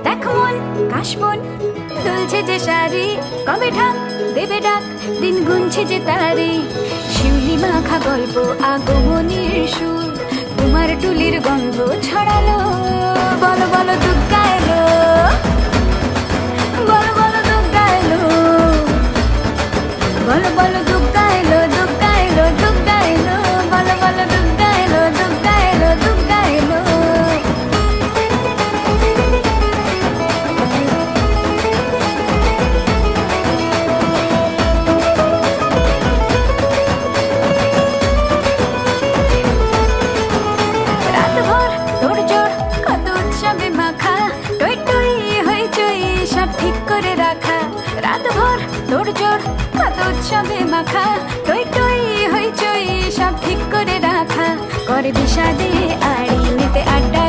দেখ মন কাশবন দুলছে যে শাড়ি, কবে ঢাক দেবে ডাক, দিন গুনছে যে তারি। শিউলি মাখা গল্প আগমনীর সুর, তোমার টুলির গন্ধ ছড়ালো। বলো বলো দুগ্গা এলো, বলো বলো দুগ্গা এলো, বলো বলো দুগ্গা এলো, দুগ্গা এলো, দুগ্গা এলো, বলো বলো দুগ্গা এলো, দুগ্গা এলো, দুগ্গা এলো। রাতভর তোড়জোড় কত উৎসবে মাখা, টই টই হইচই সব ঠিক করে রাখা। রাতভর তোড়জোড় কত উৎসবে মাখা, টই টই হইচই সব ঠিক করে রাখা। করে বিষাদে আড়ি নিতে আড্ডা